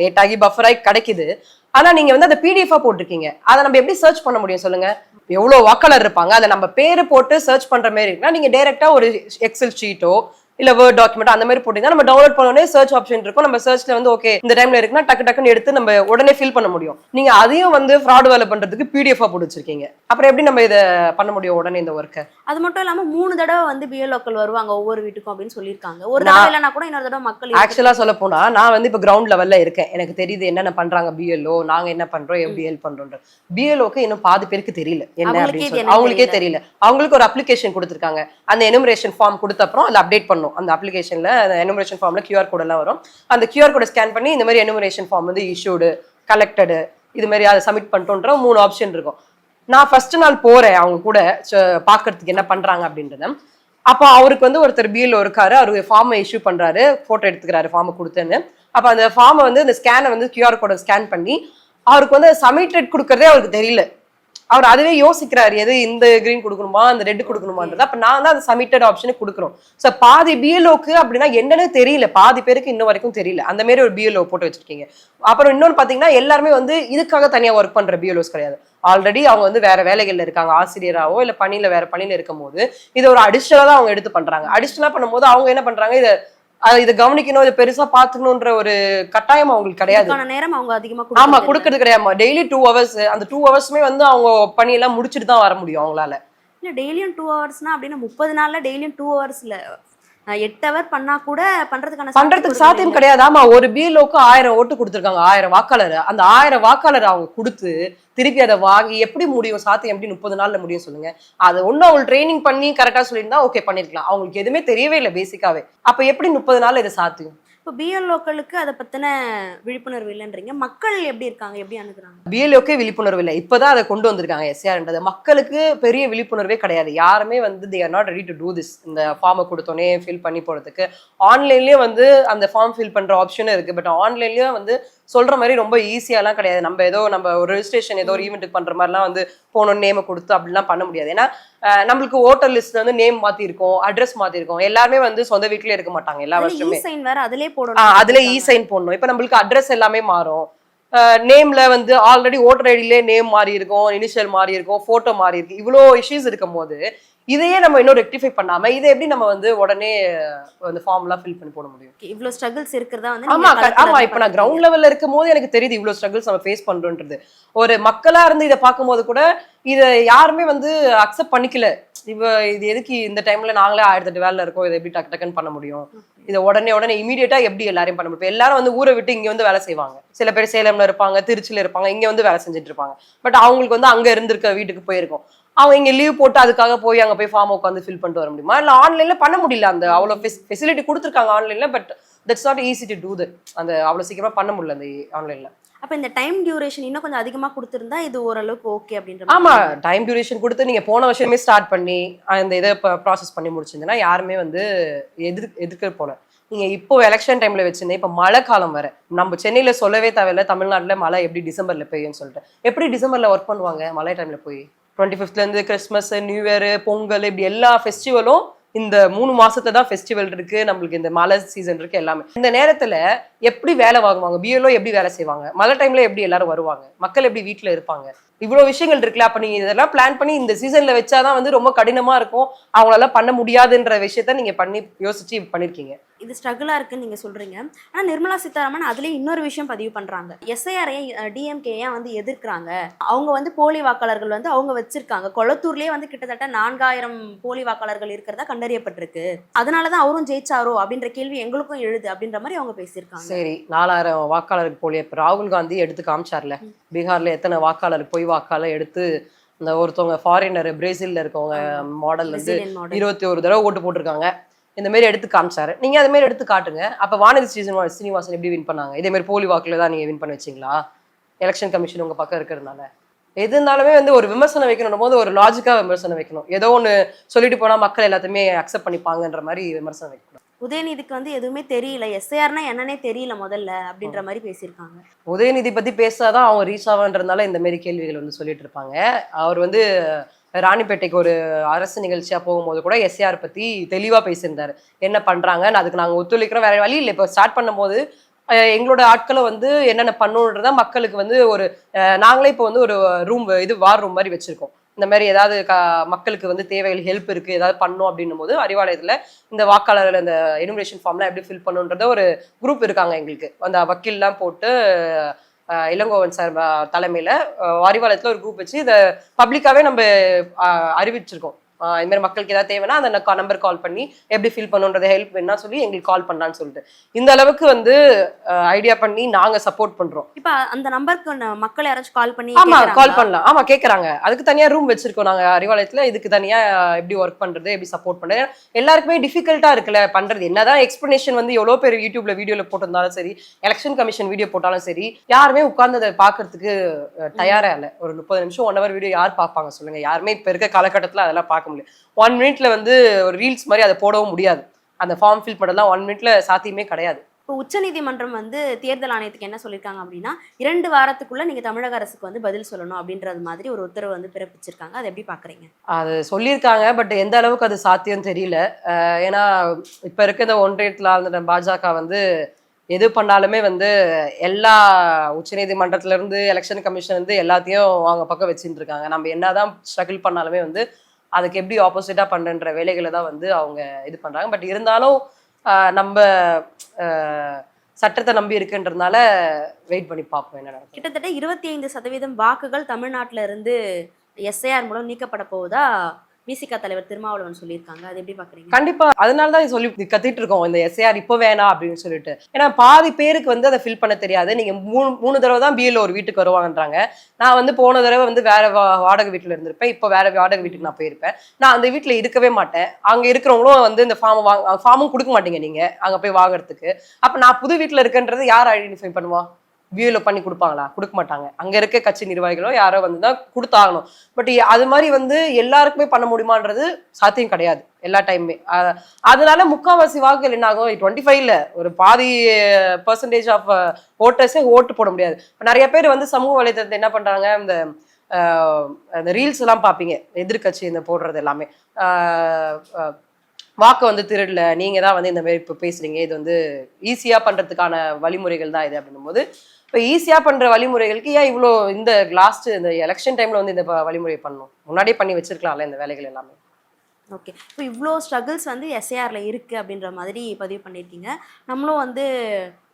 லேட் ஆகி பஃபர் ஆகி கிடைக்குது. ஆனா நீங்க வந்து அந்த PDF போட்டிருக்கீங்க, அதை நம்ம எப்படி சர்ச் பண்ண முடியும் சொல்லுங்க. எவ்வளவு வாக்காளர் இருப்பாங்க, அதை நம்ம பேரு போட்டு சர்ச் பண்ற மாதிரி இருக்குன்னா நீங்க டைரக்டா ஒரு எக்ஸல் ஷீட்டோ இல்ல வேர்ட் டாக்குமெண்ட் அந்த மாதிரி போட்டீங்கன்னா நம்ம டவுன்லோட் பண்ணோடனே சர்ச் ஆப்ஷன் இருக்கும். நம்ம சர்ச்ல வந்து ஓகே இந்த டைம்ல இருக்குன்னா டக்குன்னு எடுத்து நம்ம உடனே ஃபில் பண்ண முடியும். நீங்க அதையும் வந்து ஃப்ராட் வேலை பண்றதுக்கு PDF போட்டு வச்சிருக்கீங்க. அப்புறம் எப்படி நம்ம இதை பண்ண முடியும் உடனே இந்த ஒர்க்கை. அது மட்டும் இல்லாம 3 தடவை வந்து பிஎல்ஓக்கள் வருவாங்க ஒவ்வொரு வீட்டுக்கும் அப்படின்னு சொல்லியிருக்காங்க. ஒரு தடவை இல்லைன்னா கூட இன்னொரு தடவை மக்கள். ஆக்சுவலா சொல்ல போனா நான் வந்து இப்ப கிரவுண்ட் லெவல்ல இருக்கேன், எனக்கு தெரியுது என்னென்ன பண்றாங்க பிஎல்ஓ, நாங்க என்ன பண்றோம், எப்படி ஹெல்ப் பண்றோம். பிஎல்ஓக்கு இன்னும் பாதி பேருக்கு தெரியல என்ன அப்படின்னு சொல்லி, அவங்களுக்கே தெரியல. அவங்களுக்கு ஒரு அப்ளிகேஷன் கொடுத்திருக்காங்க, அந்த எனுமரேஷன் ஃபார்ம் கொடுத்த அப்புறம் அதை அப்டேட் பண்ணும். அந்த அப்ளிகேஷன்ல எனுமரேஷன் ஃபார்ம்ல QR கோட் எல்லாம் வரும். அந்த QR கோடை ஸ்கேன் பண்ணி இந்த மாதிரி எனுமரேஷன் ஃபார்ம் வந்து இஷ்யூடு, கலெக்டடு, இது மாதிரி அதை சப்மிட் பண்ணிட்டோன்ற 3 ஆப்ஷன் இருக்கும். நான் ஃபர்ஸ்ட் நாள் போறேன் அவங்க கூட பாக்குறதுக்கு என்ன பண்றாங்க அப்படின்றத. அப்போ அவருக்கு வந்து ஒருத்தர் பிஎல்ஓ இருக்காரு, அவரு ஃபார்மை இஷ்யூ பண்றாரு, போட்டோ எடுத்துக்கிறாரு ஃபார்மை கொடுத்தேன்னு. அப்ப அந்த ஃபார்மை வந்து அந்த ஸ்கேனை வந்து QR கோடை ஸ்கேன் பண்ணி அவருக்கு வந்து சப்மிட்டட் கொடுக்கறதே அவருக்கு தெரியல. அவர் அதுவே யோசிக்கிறாரு, எது இந்த கிரீன் கொடுக்கணுமா இந்த ரெட் கொடுக்கணுமான்றது. அப்ப நான் தான் அந்த சப்மிட்டட் ஆப்ஷனை கொடுக்குறோம். ஸோ பாதி பிஎல்ஓக்கு அப்படின்னா என்னன்னு தெரியல, பாதி பேருக்கு இன்னும் வரைக்கும் தெரியல. அந்த மாதிரி ஒரு பிஎல்ஓ போட்டு வச்சிருக்கீங்க. அப்புறம் இன்னொன்னு பாத்தீங்கன்னா எல்லாருமே வந்து இதுக்காக தனியா ஒர்க் பண்ற பிஎல்ஓஸ் கிடையாது. ஆல்ரெடி அவங்க வந்து வேற வேலைகள்ல இருக்காங்க, ஆசிரியராவோ இல்ல பணியில வேற பணியில இருக்கும் போது இதை ஒரு அடிஷனலா தான் அவங்க எடுத்து பண்றாங்க. அடிஷனலா பண்ணும்போது அவங்க என்ன பண்றாங்க, இதை கவனிக்கணும், இதை பெருசா பாத்துக்கணும்ன்ற ஒரு கட்டாயம் அவங்களுக்கு கிடையாது. நேரம் அவங்க அதிகமா ஆமா கொடுக்கறது கிடையாது. டெய்லி 2 hours, அந்த 2 hoursமே வந்து அவங்க பணியெல்லாம் முடிச்சுட்டு தான் வர முடியும் அவங்களால. இல்ல டெய்லியும் 2 hoursனா அப்படின்னா 30 நாள்ல டெய்லியும் 2 hoursல 8 hour பண்ணா கூட பண்றதுக்கு சாத்தியம் கிடையாது. ஆமா, ஒரு பிஎல்ஓக்கு 1000 ஓட்டு கொடுத்துருக்காங்க, 1000 வாக்காளர். அந்த 1000 வாக்காளர் அவங்க கொடுத்து திருப்பி அதை வாங்கி எப்படி முடியும், சாத்தியம் எப்படி 30 நாள்ல முடியும் சொல்லுங்க. அது ஒன்னும் அவங்க ட்ரைனிங் பண்ணி கரெக்டா சொல்லியிருந்தா ஓகே பண்ணிருக்கலாம். அவங்களுக்கு எதுவுமே தெரியவே இல்லை பேசிக்காவே. அப்ப எப்படி 30 நாள்ல இதை சாத்தியம். இப்போ பிஎல்ஓக்களுக்கு அதை பத்தின விழிப்புணர்வு இல்லைன்றீங்க, மக்கள் எப்படி இருக்காங்க, எப்படி அணுகுறாங்க. பிஎல்ஓக்கே விழிப்புணர்வு இல்லை, இப்பதான் அதை கொண்டு வந்திருக்காங்க எஸ்ஆர்ன்றது. மக்களுக்கு பெரிய விழிப்புணர்வே கிடையாது. யாருமே வந்து they are not ready to do this. இந்த ஃபார்மை கொடுத்தோன்னே ஃபில் பண்ணி போறதுக்கு ஆன்லைன்லயே வந்து அந்த ஃபார்ம் ஃபில் பண்ற ஆப்ஷனும் இருக்கு. பட் ஆன்லைன்லயே வந்து சொல்ற மாதிரி ரொம்ப ஈஸியாலாம் கிடையாது. நம்ம ஒரு ரெஜிஸ்ட்ரேஷன் ஏதோ ஒரு ஈவெண்ட்டுக்கு பண்ற மாதிரிலாம் வந்து போனோம் நேமை கொடுத்து அப்படிலாம் பண்ண முடியாது. ஏன்னா நம்மளுக்கு ஓட்டர் லிஸ்ட்ல வந்து நேம் மாத்திருக்கோம், அட்ரஸ் மாத்திருக்கோம். எல்லாருமே வந்து சொந்த வீட்லயே இருக்க மாட்டாங்க எல்லா வருஷமே. அதுல இ சைன் போடணும். இப்ப நம்மளுக்கு அட்ரஸ் எல்லாமே மாறும். நேம்ல வந்து ஆல்ரெடி ஓட்டர் ஐடியிலே நேம் மாறி இருக்கும், இனிஷியல் மாறி இருக்கும், போட்டோ மாறி இருக்கு. இவ்வளோ இஷ்யூஸ் இருக்கும் போது இதையே நம்ம இன்னும் ரெக்டிஃபை பண்ணாம இதை எப்படி நம்ம வந்து உடனே அந்த ஃபார்ம் எல்லாம் ஃபில் பண்ணி போட முடியும்? இவ்வளவு ஸ்ட்ரகிள்ஸ் இருக்கிறதா வந்து ஆமா இப்ப நான் கிரவுண்ட் லெவல்ல இருக்கும் போது எனக்கு தெரியுது இவ்வளவு ஸ்ட்ரகிள்ஸ் நம்ம ஃபேஸ் பண்றோன்றது. ஒரு மக்களா இருந்து இதை பார்க்கும்போது கூட இதை யாருமே வந்து அக்செப்ட் பண்ணிக்கல. இது எதுக்கு இந்த டைம்ல நாங்களே 1008 வேலைல இருக்கோம், இதை எப்படி டக்கு டக்குன்னு பண்ண முடியும், இதை உடனே இமீடியட்டா எப்படி எல்லாரையும் பண்ண முடியும்? எல்லாரும் வந்து ஊரை விட்டு இங்க வந்து வேலை செய்வாங்க. சில பேர் சேலம்ல இருப்பாங்க, திருச்சியில இருப்பாங்க, இங்க வந்து வேலை செஞ்சுட்டு இருப்பாங்க. பட் அவங்களுக்கு வந்து அங்க இருந்திருக்க வீட்டுக்கு போயிருக்கோம். அவங்க இங்க லீவ் போட்டு அதுக்காக போய் அங்க போய் ஃபார்ம் உட்காந்து ஃபில் பண்ணிட்டு வர முடியுமா? இல்ல ஆன்லைன்ல பண்ண முடியல. அந்த அவ்வளவு ஃபெசிலிட்டி கொடுத்துருக்காங்க ஆன்லைன்ல, but that's not easy to do that. அந்த அவ்வளவு சீக்கிரமா பண்ண முடியல அந்த ஆன்லைன்ல. அப்ப இந்த டைம் டியூரேஷன் இன்னும் கொஞ்சம் அதிகமா கொடுத்திருந்தா இது ஓரளவுக்கு ஓகே அப்படின்ற. ஆமா, டைம் டியூரேஷன் கொடுத்து நீங்க போன வருஷமே ஸ்டார்ட் பண்ணி அந்த இதை ப்ராசஸ் பண்ணி முடிச்சிருந்தீங்கன்னா யாருமே வந்து எதிர்க்க போல. நீங்க இப்போ எலெக்ஷன் டைம்ல வச்சிருந்தேன், இப்ப மழை காலம் வர நம்ம சென்னையில சொல்லவே தேவையில்ல. தமிழ்நாட்டுல மழை எப்படி டிசம்பர்ல பெய்யும்னு சொல்லிட்டு எப்படி டிசம்பர்ல ஒர்க் பண்ணுவாங்க மழை டைம்ல போய்? 25th இருந்து கிறிஸ்மஸ், நியூ இயர், பொங்கல், இப்படி எல்லா ஃபெஸ்டிவலும் இந்த 3 மாசத்துல தான் ஃபெஸ்டிவல் இருக்கு. நம்மளுக்கு இந்த மழை சீசன் இருக்கு எல்லாமே. இந்த நேரத்துல எப்படி வேலை வாங்குவாங்க? பிஎல்ஓ எப்படி வேலை செய்வாங்க? மழை டைம்ல எப்படி எல்லாரும் வருவாங்க? மக்கள் எப்படி வீட்டுல இருப்பாங்க? இவ்வளவு விஷயங்கள் இருக்குல்ல. அப்ப நீங்க இதெல்லாம் பிளான் பண்ணி இந்த சீசன்ல வச்சாதான் வந்து ரொம்ப கடினமா இருக்கும், அவங்களால பண்ண முடியாதுன்ற விஷயத்த நீங்க பண்ணி யோசிச்சு பண்ணிருக்கீங்க. இது ஸ்ட்ரகிளா இருக்குன்னு நீங்க சொல்றீங்க. ஆனா நிர்மலா சீதாராமன் அதுலயே இன்னொரு விஷயம் பதிவு பண்றாங்க. எஸ்ஐஆர் டிஎம்கே வந்து எதிர்க்கிறாங்க. அவங்க வந்து போலி வாக்காளர்கள் வந்து அவங்க வச்சிருக்காங்க. கொளத்தூர்லயே வந்து கிட்டத்தட்ட 4000 போலி வாக்காளர்கள் இருக்கிறதா கண்டறியப்பட்டிருக்கு. அதனாலதான் அவரும் ஜெயிச்சாரோ அப்படின்ற கேள்வி எங்களுக்கும் எழுது அப்படின்ற மாதிரி அவங்க பேசியிருக்காங்க. சரி, 4000 வாக்காளருக்கு போலி. இப்ப ராகுல் காந்தி எடுத்து காமிச்சார்ல, பீகார்ல எத்தனை வாக்காளர் பொய் வாக்காளர் எடுத்து இந்த ஒருத்தவங்க ஃபாரினர் பிரேசில்ல இருக்கவங்க மாடல் வந்து 21 தடவை ஓட்டு போட்டிருக்காங்க. இந்த மாதிரி எடுத்து காமிச்சாரு. நீங்க அதே மாதிரி எடுத்து காட்டுங்க. அப்ப வானதி சீனிவாசன் எப்படி வின் பண்ணாங்க? இதே மாதிரி போலி வாக்குல தான் நீங்க வின் பண்ண வச்சீங்களா? எலெக்ஷன் கமிஷன் உங்க பக்கம் இருக்கிறதுனால எது இருந்தாலுமே வந்து ஒரு விமர்சனம் வைக்கணும் போது ஒரு லாஜிக்கா விமர்சனம் வைக்கணும். ஏதோ ஒண்ணு சொல்லிட்டு போனா மக்கள் எல்லாத்தையுமே அக்செப்ட் பண்ணிப்பாங்கன்ற மாதிரி விமர்சனம் வைக்கணும். உதயநிதிக்கு வந்து எதுவுமே தெரியல, எஸ்ஐஆர்னா என்னன்னே தெரியல முதல்ல அப்படின்ற மாதிரி பேசியிருக்காங்க. உதயநிதி பத்தி பேசாதான் அவங்க ரீச் ஆவான்றதுனால இந்த மாதிரி கேள்விகள் வந்து சொல்லிட்டு இருப்பாங்க. அவர் வந்து ராணிப்பேட்டைக்கு ஒரு அரசு நிகழ்ச்சியா போகும்போது கூட எஸ்ஏஆர் பத்தி தெளிவா பேசியிருந்தாரு. என்ன பண்றாங்கன்னு. அதுக்கு நாங்க ஒத்துழைக்கிறோம், வேற வழி இல்லை. இப்போ ஸ்டார்ட் பண்ணும்போது எங்களோட ஆட்களை வந்து என்னென்ன பண்ணுன்றதா மக்களுக்கு வந்து ஒரு நாங்களே இப்போ வந்து ஒரு வார் ரூம் மாதிரி வச்சிருக்கோம். இந்த மாதிரி ஏதாவது மக்களுக்கு வந்து தேவைகள் ஹெல்ப் இருக்கு, ஏதாவது பண்ணும் அப்படின்னும் போது அறிவாலயத்துல இந்த வாக்காளர்கள் இந்த எனுமரேஷன் ஃபார்ம்லாம் எப்படி ஃபில் பண்ணுன்றத ஒரு குரூப் இருக்காங்க எங்களுக்கு. அந்த வக்கீல்லாம் போட்டு இளங்கோவன் சார் தலைமையில அறிவாலயத்துல ஒரு குரூப் வச்சு இதை பப்ளிக்காவே நம்ம அறிவிச்சிருக்கோம். இது மாதிரி மக்களுக்கு ஏதாவது தேவைன்னா அந்த நம்பர் கால் பண்ணி எப்படி ஃபில் பண்ணுன்றதை ஹெல்ப் வேணா சொல்லி எங்களுக்கு கால் பண்ணலான்னு சொல்லிட்டு இந்த அளவுக்கு வந்து ஐடியா பண்ணி நாங்க சப்போர்ட் பண்றோம். இப்ப அந்த நம்பருக்கு மக்கள் யாராச்சும் கால் பண்ணி கால் பண்ணலாம். ஆமா, கேட்கறாங்க. அதுக்கு தனியா ரூம் வச்சிருக்கோம் நாங்க அறிவாலயத்துல. இதுக்கு தனியா எப்படி ஒர்க் பண்றது, எப்படி சப்போர்ட் பண்றது, எல்லாருக்குமே டிஃபிகல்ட்டா இருக்குல்ல பண்றது. என்னதான் எக்ஸ்பிளனேஷன் வந்து எவ்வளவு பேர் யூடியூப்ல வீடியோல போட்டிருந்தாலும் சரி, எலெக்ஷன் கமிஷன் வீடியோ போட்டாலும் சரி, யாருமே உட்கார்ந்து அதை பாக்குறதுக்கு தயாரா இல்லை. ஒரு 30 நிமிஷம் 1 hour வீடியோ யார் பார்ப்பாங்க சொல்லுங்க? யாருமே இப்ப இருக்க காலகட்டத்துல அதெல்லாம் பார்க்க முடியும். 1 minute வந்து ஒரு ரீல்ஸ் மாதிரி அதை போடவும் முடியாது. அந்த ஃபார்ம் ஃபில் பண்ணலாம் 1 minute சாத்தியமே கிடையாது. இப்போ உச்சநீதிமன்றம் வந்து தேர்தல் ஆணையத்துக்கு என்ன சொல்லியிருக்காங்க அப்படின்னா 2 வாரத்துக்குள்ள நீங்க தமிழக அரசுக்கு வந்து பதில் சொல்லணும் அப்படின்றது மாதிரி ஒரு உத்தரவு வந்து பிறப்பிச்சிருக்காங்க. அதை எப்படி பாக்குறீங்க? அது சொல்லியிருக்காங்க, பட் எந்த அளவுக்கு அது சாத்தியம் தெரியல. ஏன்னா இப்ப இருக்க இந்த ஒன்றியத்துல அந்த பாஜக வந்து எது பண்ணாலுமே வந்து எல்லா உச்சநீதிமன்றத்துல இருந்து எலெக்ஷன் கமிஷன் வந்து எல்லாத்தையும் அவங்க பக்கம் வச்சுட்டு இருக்காங்க. நம்ம என்னதான் ஸ்ட்ரகிள் பண்ணாலுமே வந்து அதுக்கு எப்படி ஆப்போசிட்டா பண்றன்ற வேலைகளை தான் வந்து அவங்க இது பண்றாங்க. பட் இருந்தாலும் நம்ம சட்டத்தை நம்பி இருக்குன்றதுனால வெயிட் பண்ணி பார்ப்போம் என்ன நடக்கும். கிட்டத்தட்ட 25% வாக்குகள் தமிழ்நாட்டில இருந்து எஸ்ஐஆர் மூலம் நீக்கப்பட போவதா விசிக தலைவர் திருமாவளவன் சொல்லியிருக்காங்க. அது எப்படி பாக்குறீங்க? கண்டிப்பா, அதனாலதான் சொல்லி கத்திட்டு இருக்கோம் இந்த எஸ்ஐஆர் இப்போ வேணாம் அப்படின்னு சொல்லிட்டு. ஏன்னா பாதி பேருக்கு வந்து அதை ஃபில் பண்ண தெரியாது. நீங்க 3 தடவை தான் பிஎல்ஓ ஒரு வீட்டுக்கு வருவாங்கன்றாங்க. நான் வந்து போன தடவை வந்து வேற வாடகை வீட்டுல இருந்திருப்பேன், இப்போ வேற வாடகை வீட்டுக்கு நான் போயிருப்பேன். நான் அந்த வீட்டுல இருக்கவே மாட்டேன். அங்க இருக்கிறவங்களும் வந்து இந்த ஃபார்மும் கொடுக்க மாட்டீங்க நீங்க அங்க போய் வாங்குறதுக்கு. அப்ப நான் புது வீட்டுல இருக்கேன்றது யார் ஐடென்டிஃபை பண்ணுவா? வியூல பண்ணி கொடுப்பாங்களா? கொடுக்க மாட்டாங்க. அங்க இருக்க கட்சி நிர்வாகிகளோ யாரோ வந்து தான் கொடுத்தாகணும். பட் அது மாதிரி வந்து எல்லாருக்குமே பண்ண முடியுமான்றது சாத்தியம் கிடையாது எல்லா டைமுமே. அதனால முக்காவாசி வாக்குகள் என்ன ஆகும், 25ல ஒரு பாதி பெர்சன்டேஜ் ஆஃப் ஓட்டர்ஸே ஓட்டு போட முடியாது. நிறைய பேர் வந்து சமூக வலைதளத்தை என்ன பண்றாங்க, அந்த ரீல்ஸ் எல்லாம் பார்ப்பீங்க, எதிர்கட்சி இந்த போடுறது எல்லாமே வாக்கு வந்து திருடல, நீங்க தான் வந்து இந்த மாதிரி இப்போ பேசுறீங்க, இது வந்து ஈஸியா பண்றதுக்கான வழிமுறைகள் தான் இது அப்படின்னும் போது, இப்போ ஈஸியா பண்ற வழிமுறைகளுக்கு ஏன் இவ்வளோ இந்த லாஸ்ட் இந்த எலெக்ஷன் டைம்ல வந்து இந்த வழிமுறை பண்ணணும்? முன்னாடியே பண்ணி வச்சிருக்கலாம்ல இந்த வேலைகள் எல்லாமே. ஓகே, இப்போ இவ்வளோ ஸ்ட்ரகிள்ஸ் வந்து எஸ்ஏஆர்ல இருக்கு அப்படின்ற மாதிரி பதிவு பண்ணியிருக்கீங்க. நம்மளும் வந்து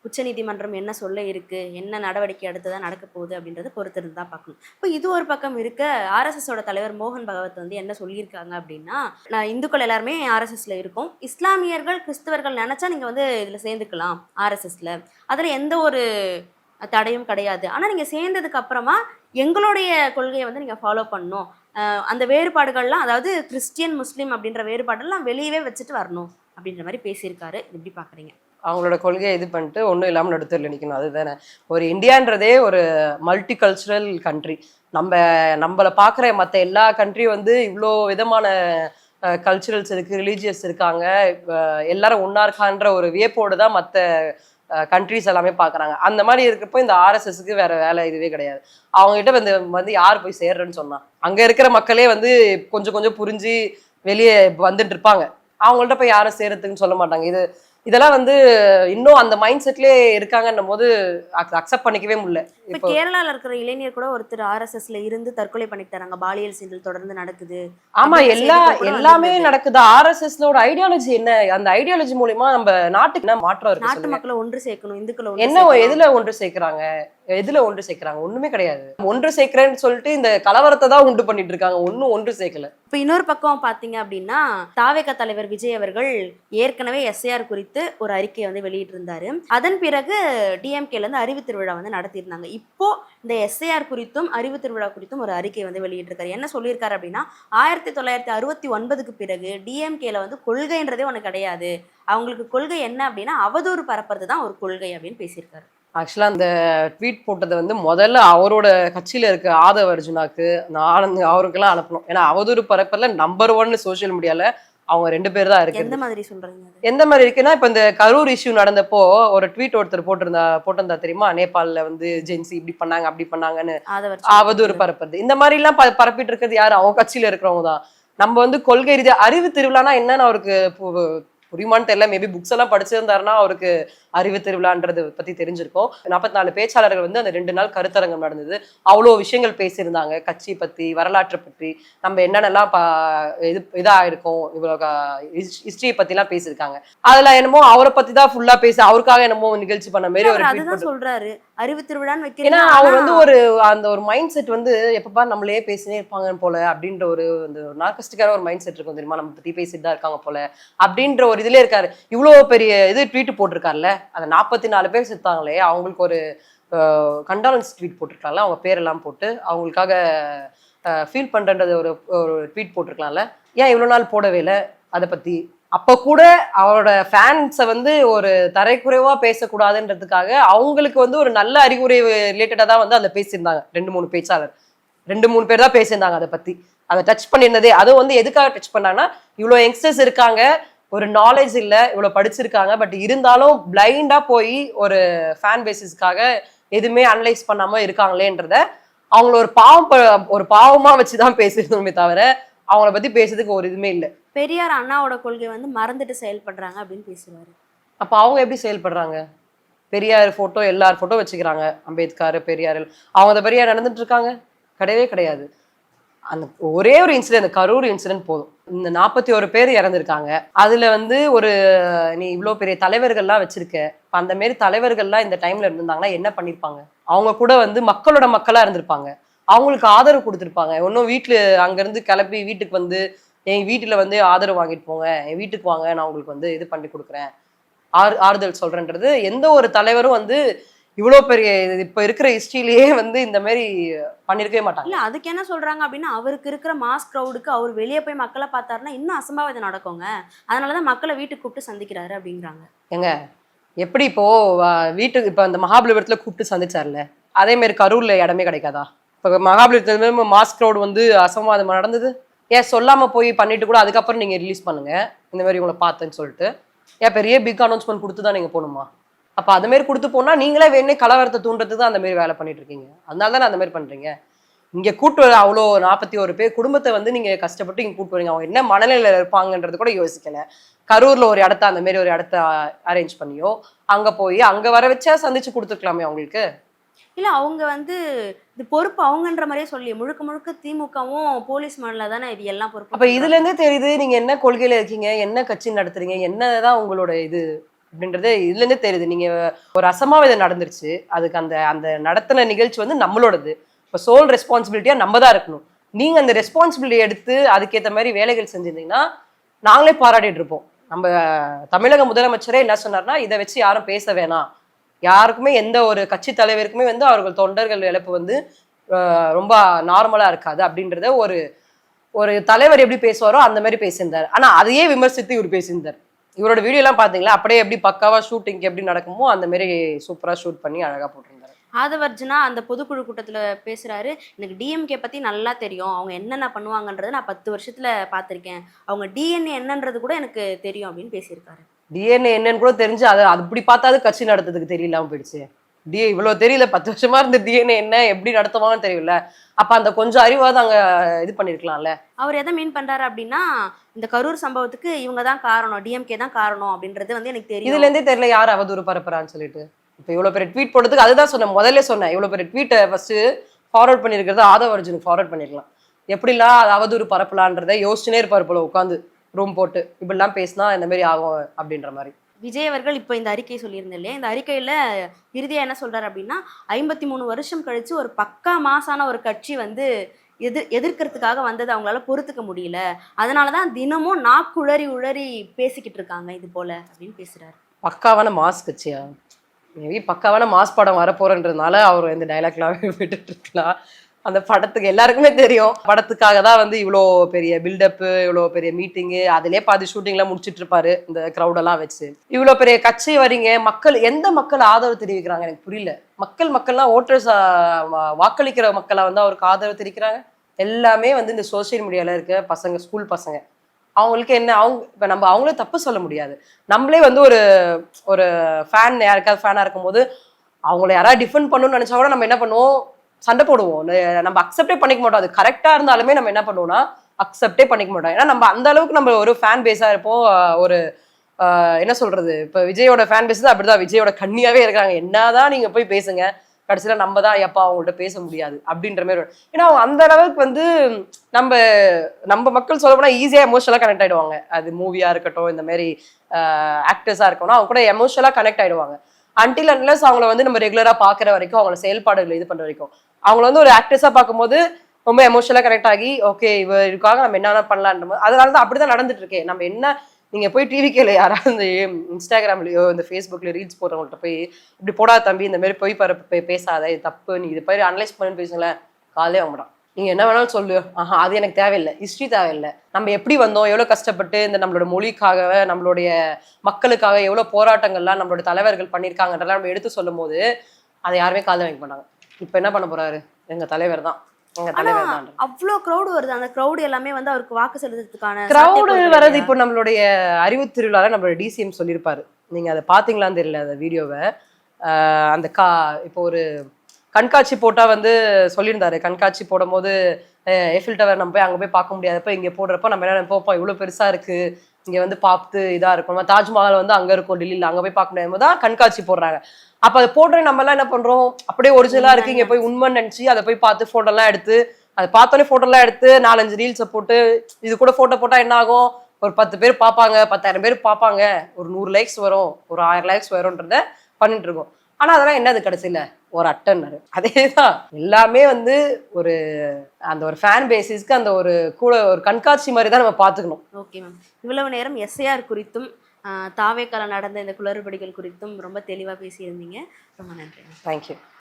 உச்சநீதிமன்றம் என்ன சொல்ல இருக்கு, என்ன நடவடிக்கை அடுத்ததான் நடக்க போகுது அப்படின்றத பொறுத்திருந்து தான் பார்க்கணும். இப்போ இது ஒரு பக்கம் இருக்க, ஆர்எஸ்எஸோட தலைவர் மோகன் பகவத் வந்து என்ன சொல்லியிருக்காங்க அப்படின்னா, நான் இந்துக்கள் எல்லாருமே ஆர்எஸ்எஸ்ல இருக்கோம், இஸ்லாமியர்கள் கிறிஸ்தவர்கள் நினைச்சா நீங்க வந்து இதுல சேர்ந்துக்கலாம் ஆர்எஸ்எஸ்ல, அதுல எந்த ஒரு தடையும் கிடையாது, ஆனா நீங்க சேர்ந்ததுக்கு அப்புறமா எங்களுடைய கொள்கையை வந்து நீங்க ஃபாலோ பண்ணணும், அந்த வேறுபாடுகள்லாம், அதாவது கிறிஸ்டியன் முஸ்லீம் அப்படின்ற வேறுபாடெல்லாம் வெளியவே வச்சுட்டு வரணும் அப்படின்ற மாதிரி பேசியிருக்காரு. எப்படி பாக்குறீங்க? அவங்களோட கொள்கையை இது பண்ணிட்டு ஒன்றும் இல்லாமல் நடுத்தரில் நிற்கணும், அதுதானே. ஒரு இந்தியான்றதே ஒரு மல்டி கல்ச்சுரல் கண்ட்ரி. நம்மளை பார்க்குற மற்ற எல்லா கண்ட்ரியும் வந்து இவ்வளோ விதமான கல்ச்சுரல்ஸ் இருக்குது, ரிலீஜியஸ் இருக்காங்க, எல்லாரும் ஒன்றா இருக்கான்ற ஒரு வியப்போடு தான் மற்ற கண்ட்ரிஸ் எல்லாமே பார்க்குறாங்க. அந்த மாதிரி இருக்கிறப்போ இந்த ஆர்எஸ்எஸ்க்கு வேற வேலை இதுவே கிடையாது. அவங்ககிட்ட வந்து யார் போய் சேர்றேன்னு சொன்னா, அங்கே இருக்கிற மக்களே வந்து கொஞ்சம் கொஞ்சம் புரிஞ்சு வெளியே வந்துட்டு இருப்பாங்க. அவங்கள்ட்ட போய் யாரும் சேர்றதுக்குன்னு சொல்ல மாட்டாங்க. இதெல்லாம் வந்து இன்னும் அந்த மைண்ட் செட்லயே இருக்காங்கன்னும் போது அக்செப்ட் பண்ணிக்கவே முடியல. இப்போ கேரளால இருக்கிற இளைஞர் கூட ஒருத்தர் ஆர்எஸ்எஸ்ல இருந்து தற்கொலை பண்ணிட்டாங்க, பாலியல் சீண்டல் தொடர்ந்து நடக்குது. ஆமா, எல்லாமே நடக்குது. ஆர்எஸ்எஸ்ல ஒரு ஐடியாலஜி என்ன, அந்த ஐடியாலஜி மூலமா நம்ம நாட்டுக்கு என்ன மாற்றம் இருக்கு? நாட்டு மக்களை ஒன்று சேர்க்கணும், இந்துக்களை என்ன எதுல ஒன்று சேர்க்கிறாங்க, ஒண்ணுமே கிடையாது. ஒன்று சேர்க்கிறேன்னு சொல்லிட்டு இந்த கலவரத்தை தான் உண்டு பண்ணிட்டு இருக்காங்க, ஒன்னும் ஒன்று சேர்க்கல. இப்ப இன்னொரு பக்கம் பாத்தீங்க அப்படின்னா, தாவேக தலைவர் விஜய் அவர்கள் ஏற்கனவே எஸ்ஏஆர் குறித்து ஒரு அறிக்கையை வந்து வெளியிட்டு இருந்தாரு. அதன் பிறகு டிஎம்கேல இருந்து அறிவு திருவிழா வந்து நடத்தியிருந்தாங்க. இப்போ இந்த எஸ்ஏஆர் குறித்தும் அறிவு திருவிழா குறித்தும் ஒரு அறிக்கை வந்து வெளியிட்டிருக்காரு. என்ன சொல்லியிருக்காரு அப்படின்னா, 1969க்கு பிறகு டிஎம்கேல வந்து கொள்கைன்றதே ஒண்ணு கிடையாது, அவங்களுக்கு கொள்கை என்ன அப்படின்னா அவதூறு பரப்புறது தான் ஒரு கொள்கை அப்படின்னு பேசியிருக்காரு. ஆக்சுவலா அந்த ட்வீட் போட்டதை வந்து முதல்ல அவரோட கட்சியில இருக்க ஆதவ் அர்ஜுனாக்கு, ஆனந்த் அவருக்கெல்லாம் அனுப்பணும். ஏன்னா அவதூறு பரப்பல நம்பர் 1 சோசியல் மீடியால அவங்க 2 பேர் தான் இருக்கு. எந்த மாதிரி சொல்றீங்க? எந்த மாதிரி இருக்குன்னா, இப்ப இந்த கரூர் இஷ்யூ நடந்தப்போ ஒரு ட்வீட் ஒருத்தர் போட்டிருந்தா தெரியுமா, நேபாள்ல வந்து ஜென்சி இப்படி பண்ணாங்க அப்படி பண்ணாங்கன்னு அவதூறு பரப்புறது. இந்த மாதிரி எல்லாம் பரப்பிட்டு இருக்கிறது யாரு? அவங்க கட்சியில இருக்கிறவங்க தான். நம்ம வந்து கொள்கை ரீதியா அறிவு திருவிழானா என்னன்னு அவருக்கு புரியுமான்னு தெரியல. மேபி புக்ஸ் எல்லாம் படிச்சிருந்தாருன்னா அவருக்கு அறிவு திருவிழான்றது பத்தி தெரிஞ்சிருக்கும். 44 பேச்சாளர்கள் வந்து அந்த 2 நாள் கருத்தரங்கம் நடந்தது. அவ்வளோ விஷயங்கள் பேசியிருந்தாங்க, கட்சி பத்தி, வரலாற்றை பற்றி, நம்ம என்னென்னலாம் இதா இருக்கும், இவ்வளோ ஹிஸ்டரியை பத்தி எல்லாம் பேசியிருக்காங்க. அதுல என்னமோ அவரை பத்தி தான் ஃபுல்லா பேசி அவருக்காக என்னமோ நிகழ்ச்சி பண்ண மாதிரி ஒரு அதுதான் சொல்றாரு, அறிவு திருவிழான்னு வைக்கிறேன். ஏன்னா அவர் வந்து அந்த ஒரு மைண்ட் செட் வந்து எப்பப்பா நம்மளே பேசினே இருப்பாங்க போல அப்படின்ற ஒரு நார்கஸ்டிக்கான ஒரு மைண்ட் செட் இருக்கும் தெரியுமா, நம்ம பத்தி பேசிட்டு தான் இருக்காங்க போல அப்படின்ற ஒரு இதுல இருக்காரு. இவ்வளவு பெரிய இது ட்வீட் போட்டிருக்காருல்ல, அந்த 44 பேர் செத்தாங்களே, அவங்களுக்கு ஒரு கண்டாலன்ஸ் ட்வீட் போட்டிருக்காங்கல்ல, அவங்க பேரெல்லாம் போட்டு அவங்களுக்காக ஃபீல் பண்றன்றது ஒரு ட்வீட் போட்டிருக்கலாம்ல, ஏன் இவ்வளவு நாள் போடவே இல்லை அதை பத்தி? அப்ப கூட அவரோட ஃபேன்ஸை வந்து ஒரு தரைக்குறைவா பேசக்கூடாதுன்றதுக்காக அவங்களுக்கு வந்து ஒரு நல்ல அறிகுறி ரிலேட்டடா தான் வந்து அதை பேசியிருந்தாங்க. 2-3 பேச்சாளர், 2-3 பேர் தான் பேசியிருந்தாங்க அதை பத்தி. அதை டச் பண்ணியிருந்ததே, அதுவும் வந்து எதுக்காக டச் பண்ணாங்கன்னா, இவ்வளோ யங்ஸ்டர்ஸ் இருக்காங்க, ஒரு நாலேஜ் இல்லை, இவ்வளோ படிச்சிருக்காங்க, பட் இருந்தாலும் பிளைண்டா போய் ஒரு ஃபேன் பேசிஸ்க்காக எதுவுமே அனலைஸ் பண்ணாம இருக்காங்களேன்றத அவங்கள ஒரு பாவமா வச்சுதான் பேசிருந்தோமே தவிர அவங்கள பத்தி பேசுறதுக்கு ஒரு இதுவுமே இல்லை. பெரியார் அண்ணாவோட கொள்கை வந்து மறந்துட்டு செயல்படுறாங்க அப்படின்னு பேசுவாரு. அப்ப அவங்க எப்படி செயல்படுறாங்க? பெரியார் போட்டோ, எல்லார் போட்டோ வச்சுக்கிறாங்க, அம்பேத்கர், பெரியார், அவங்க அந்த பெரியார் நடந்துட்டு இருக்காங்க? கிடையவே கிடையாது. அந்த ஒரே ஒரு இன்சிடென்ட், அந்த கரூர் இன்சிடென்ட் போதும். இந்த 41 பேர் இறந்துருக்காங்க. அதுல வந்து நீ இவ்வளவு பெரிய தலைவர்கள்லாம் வச்சிருக்க, அந்த மாரி தலைவர்கள்லாம் இந்த டைம்ல இருந்திருந்தாங்கன்னா என்ன பண்ணிருப்பாங்க? அவங்க கூட வந்து மக்களோட மக்களா இருந்திருப்பாங்க, அவங்களுக்கு ஆதரவு கொடுத்துருப்பாங்க. ஒன்னும் வீட்டுல அங்க இருந்து கிளப்பி வீட்டுக்கு வந்து என் வீட்டுல வந்து ஆதரவு வாங்கிட்டு போங்க, என் வீட்டுக்கு வாங்க, நான் உங்களுக்கு வந்து இது பண்ணி கொடுக்குறேன், ஆறுதல் சொல்றேன்றது எந்த ஒரு தலைவரும் வந்து இவ்வளோ பெரிய இப்ப இருக்கிற ஹிஸ்டரியிலேயே வந்து இந்த மாதிரி பண்ணிருக்கவே மாட்டாங்க. இல்ல, அதுக்கு என்ன சொல்றாங்க அப்படின்னா, அவருக்கு இருக்கிற மாஸ் க்ரௌடுக்கு அவர் வெளியே போய் மக்களை பார்த்தாருன்னா இன்னும் அசம்பாவிதம் நடக்குங்க, அதனாலதான் மக்களை வீட்டுக்கு கூப்பிட்டு சந்திக்கிறாரு அப்படிங்கிறாங்க. ஏங்க, எப்படி இப்போ வீட்டுக்கு இப்போ அந்த மகாபலிபுரத்துல கூப்பிட்டு சந்திச்சார்ல, அதே மாதிரி கரூர்ல இடமே கிடைக்காதா? இப்போ மகாபலிபுரத்துல மாஸ் க்ரௌட் வந்து அசம்பாவிதம் நடந்தது. ஏன் சொல்லாம போய் பண்ணிட்டு கூட அதுக்கப்புறம் நீங்க ரிலீஸ் பண்ணுங்க, இந்த மாதிரி உங்களை பார்த்தேன்னு சொல்லிட்டு. ஏன் பெரிய பிக் அனௌன்ஸ்மெண்ட் கொடுத்து தான் நீங்க போகணுமா? அப்ப அது மாதிரி கொடுத்து போனா நீங்களே வேணே கலவரத்தை தூண்டுறதுக்கு தான் அந்த மாதிரி வேலை பண்ணிட்டு இருக்கீங்க. அதனால தானே அந்த மாதிரி பண்றீங்க. இங்க கூட்டு வர அவ்வளோ 41 பேர் குடும்பத்தை வந்து நீங்க கஷ்டப்பட்டு இங்க கூட்டு வரீங்க. அவங்க என்ன மனநிலையில இருப்பாங்கன்றது கூட யோசிக்கல. கரூர்ல ஒரு இடத்த அந்த மாதிரி ஒரு இடத்த அரேஞ்ச் பண்ணியோ அங்க போய் அங்க வர வச்சா சந்திச்சு கொடுத்துருக்கலாமே அவங்களுக்கு. இல்ல அவங்க வந்து இது பொறுப்பு அவங்கன்ற மாதிரியே சொல்லி முழுக்க முழுக்க திமுகவும் போலீஸ் மண்டல தானே இது எல்லாம் பொறுப்பு. அப்ப இதுல இருந்தே தெரியுது நீங்க என்ன கொள்கையில இருக்கீங்க, என்ன கட்சி நடத்துறீங்க, என்னதான் உங்களோட இது அப்படின்றது இதுல இருந்தே தெரியுது. நீங்க ஒரு அசம்பாவிதம் நடந்துருச்சு, அதுக்கு அந்த அந்த நடத்தின நிகழ்ச்சி வந்து நம்மளோடது. இப்போ சோல் ரெஸ்பான்சிபிலிட்டியா நம்ம தான் இருக்கணும். நீங்க அந்த ரெஸ்பான்சிபிலிட்டி எடுத்து அதுக்கேற்ற மாதிரி வேலைகள் செஞ்சிருந்தீங்கன்னா நாங்களே பாராட்டிட்டு இருப்போம். நம்ம தமிழக முதலமைச்சரே என்ன சொன்னார்னா, இதை வச்சு யாரும் பேச வேணாம், யாருக்குமே எந்த ஒரு கட்சி தலைவருக்குமே வந்து அவர்கள் தொண்டர்கள் இழப்பு வந்து ரொம்ப நார்மலா இருக்காது அப்படின்றத ஒரு ஒரு தலைவர் எப்படி பேசுவாரோ அந்த மாதிரி பேசியிருந்தார். ஆனா அதையே விமர்சித்து இவர் பேசியிருந்தார். இவரோட வீடியோ எல்லாம் பாத்தீங்களா, அப்படியே எப்படி பக்காவா ஷூட்டிங் எப்படி நடக்குமோ அந்த மாதிரி சூப்பரா ஷூட் பண்ணி அழகா போட்டிருந்தாரு. ஆதவர்ஜுனா அந்த பொதுக்குழு கூட்டத்துல பேசுறாரு, எனக்கு டிஎம்கே பத்தி நல்லா தெரியும், அவங்க என்னென்ன பண்ணுவாங்கன்றத நான் 10 வருஷத்துல பார்த்திருக்கேன், அவங்க டிஎன்ஏ என்னன்றது கூட எனக்கு தெரியும் அப்படின்னு பேசியிருக்காரு. டிஎன்ஏ என்னன்னு கூட தெரிஞ்சு அதை அப்படி பார்த்தாது கட்சி நடத்துறதுக்கு தெரியலாம போயிடுச்சு. இவ்வளவு தெரியல, 10 வருஷமா இருந்த டிஎன்ஏ என்ன எப்படி நடத்துவாங்கன்னு தெரியல. அப்ப அந்த கொஞ்சம் அறிவாவது அங்க இது பண்ணிருக்கலாம்ல. அவர் எதை மீன் பண்றாரு அப்படின்னா, இந்த கரூர் சம்பவத்துக்கு இவங்க தான் காரணம், டிஎம்கே தான் காரணம் அப்படின்றது வந்து எனக்கு தெரியும். இதுல இருந்தே தெரியல யார் அவதூறு பரப்புறான்னு சொல்லிட்டு. இப்ப இவ்வளவு பெரிய ட்வீட் போடுறதுக்கு அதுதான் சொன்னேன், முதல்ல சொன்னேன், இவ்வளவு பெரிய ட்வீட்டை ஃபர்ஸ்ட் ஃபார்வர்ட் பண்ணிருக்கிறது ஆதவ அர்ஜுனுக்கு ஃபார்வர்ட் பண்ணிருக்கலாம். எப்படிலாம் அது அவதூறு பரப்பலான்றதை யோசிச்சுனே இருப்பாரு போல உட்காந்து ரூம் போட்டு, இப்படிலாம் பேசினா இந்த மாதிரி ஆகும் அப்படின்ற மாதிரி. விஜய் அவர்கள் இப்போ இந்த அறிக்கை சொல்லியிருந்தேன் இல்லையா, இந்த அறிக்கையில இறுதியா என்ன சொல்றாரு அப்படின்னா, 53 வருஷம் கழிச்சு ஒரு பக்கா மாசான ஒரு கட்சி வந்து எதிர்க்கிறதுக்காக வந்தது அவங்களால பொறுத்துக்க முடியல, அதனாலதான் தினமும் நாக்குழறி உழறி பேசிக்கிட்டு இருக்காங்க இது போல அப்படின்னு பேசுறாரு. பக்காவான மாஸ் கட்சியா? மேபி பக்காவான மாஸ் படம் வரப்போறன்றதுனால அவர் இந்த டைலாக்லாம் விட்டுட்டு இருக்கலாம். அந்த படத்துக்கு எல்லாருக்குமே தெரியும், படத்துக்காக தான் வந்து இவ்வளோ பெரிய பில்டப்பு, இவ்வளோ பெரிய மீட்டிங்கு, அதிலே பாதி ஷூட்டிங்லாம் முடிச்சுட்டு இருப்பாரு இந்த க்ரௌடெல்லாம் வச்சு. இவ்வளோ பெரிய கட்சி வரீங்க, மக்கள் எந்த மக்கள் ஆதரவு தெரிவிக்கிறாங்க எனக்கு புரியல. மக்கள்லாம் ஓட்டர்ஸ் வாக்களிக்கிற மக்களை வந்து அவருக்கு ஆதரவு தெரிவிக்கிறாங்க. எல்லாமே வந்து இந்த சோசியல் மீடியால இருக்க பசங்க, ஸ்கூல் பசங்க. அவங்களுக்கு என்ன, அவங்க இப்போ நம்ம அவங்களே தப்பு சொல்ல முடியாது. நம்மளே வந்து ஒரு ஒரு ஃபேன் யாருக்காவது ஃபேனாக இருக்கும்போது அவங்கள யாராவது டிஃபெண்ட் பண்ணணும்னு நினச்சா கூட நம்ம என்ன பண்ணுவோம், சண்டை போடுவோம். நம்ம அக்செப்டே பண்ணிக்க மாட்டோம். அது கரெக்டாக இருந்தாலுமே நம்ம என்ன பண்ணுவோம்னா அக்செப்டே பண்ணிக்க மாட்டோம். ஏன்னா நம்ம அந்த அளவுக்கு நம்ம ஒரு ஃபேன் பேஸாக இருப்போம். ஒரு என்ன சொல்றது, இப்போ விஜயோட ஃபேன் பேஸ் தான் அப்படிதான், விஜயோட கண்ணியாவே இருக்காங்க. என்னதான் நீங்க போய் பேசுங்க, கடைசியில நம்ம தான் எப்பா அவங்கள்ட்ட பேச முடியாது அப்படின்ற மாதிரி. ஏன்னா அவங்க அந்த அளவுக்கு வந்து நம்ம மக்கள் சொல்ல போனா ஈஸியா எமோஷனலா கனெக்ட் ஆயிடுவாங்க. அது மூவியா இருக்கட்டும், இந்த மாதிரி ஆக்டர்ஸா இருக்கணும், அவங்க கூட எமோஷனலா கனெக்ட் ஆயிடுவாங்க. அன்டில் அன்லெஸ் அவங்கள வந்து நம்ம ரெகுலரா பாக்குற வரைக்கும், அவங்கள செயல்பாடுகள் இது பண்ற வரைக்கும், அவங்கள வந்து ஒரு ஆக்டர்ஸா பார்க்கும்போது ரொம்ப எமோஷனலா கனெக்ட் ஆகி ஓகே இவருக்காக நம்ம என்னென்ன பண்ணலான்ற போது, அதனாலதான் அப்படிதான் நடந்துட்டு இருக்கேன். நம்ம என்ன, நீங்க போய் டிவிக்கேல யாராவது இந்த இன்ஸ்டாகிராம்லயோ இந்த ஃபேஸ்புக்ல ரீல்ஸ் போடுறவங்கள்ட்ட போய் இப்படி போடாத தம்பி, இந்த மாதிரி போய் பேசாத, இது தப்பு, நீ இது போய் அனலைஸ் பண்ணி பேசுங்களேன், காலே வாங்க மாட்டான். நீங்க என்ன வேணாலும் சொல்லு, அது எனக்கு தேவையில்லை, ஹிஸ்ட்ரி தேவையில்லை, நம்ம எப்படி வந்தோம், எவ்வளவு கஷ்டப்பட்டு இந்த நம்மளோட மொழிக்காக, நம்மளுடைய மக்களுக்காக எவ்வளவு போராட்டங்கள்லாம் நம்மளோட தலைவர்கள் பண்ணியிருக்காங்கன்றலாம் நம்ம எடுத்து சொல்லும் போது அதை யாருமே காலை வாங்க மாட்டாங்க. இப்ப என்ன பண்ண போறாரு, எங்க தலைவர் தான், அவ்வளோ கிரௌடு வருது, அந்த கிரௌடு எல்லாமே வந்து அவருக்கு வாக்கு செலுத்துறதுக்கான கிரௌடு வர்றது. இப்போ நம்மளுடைய அறிவு திருவிழால நம்மளோட டிசிஎம் சொல்லியிருப்பாரு, நீங்க அதை பாத்தீங்களான்னு தெரியல அந்த வீடியோவை. அந்த இப்போ ஒரு கண்காட்சி போட்டா வந்து சொல்லியிருந்தாரு, கண்காட்சி போடும் போது எஃபில் டவர் நம்ம போய் அங்கே போய் பார்க்க முடியாதப்ப இங்கே போடுறப்ப நம்ம என்ன நினைப்போம், இவ்வளோ பெருசா இருக்கு, இங்க வந்து பார்த்து இதா இருக்கும், தாஜ்மஹால் வந்து அங்க இருக்கும் டெல்லியில், அங்கே போய் பார்க்க முடியாத தான் கண்காட்சி போடுறாங்க. அப்ப அதை போடுற நம்ம எல்லாம் என்ன பண்றோம், அப்படியே ஒரிஜினலா இருக்கு இங்க போய் உண்மைன்னு நினைச்சு அதை போய் பார்த்து போட்டோலாம் எடுத்து, அதை பார்த்தோன்னே போட்டோலாம் எடுத்து 4-5 ரீல்ஸை போட்டு, இது கூட போட்டோ போட்டா என்ன ஆகும், ஒரு 10 பேர் பார்ப்பாங்க, 10,000 பேர் பார்ப்பாங்க, ஒரு 100 லைக்ஸ் வரும், ஒரு 1000 லைக்ஸ் வரும்ன்றத பண்ணிட்டு இருக்கோம். ஆனா அதெல்லாம் என்னது கடைசியில ஒரு அட்டன்னாரு. அதேதான் எல்லாமே வந்து ஒரு அந்த ஒரு ஃபேன் பேசிஸ்க்கு அந்த ஒரு கூட ஒரு கண்காட்சி மாதிரி தான் நம்ம பார்த்துக்கணும். ஓகே மேம், இவ்வளவு நேரம் எஸ்ஐஆர் குறித்தும் தாவேக்கால நடந்த இந்த குளறுபடிகள் குறித்தும் ரொம்ப தெளிவாக பேசியிருந்தீங்க. ரொம்ப நன்றி. தேங்க்யூ.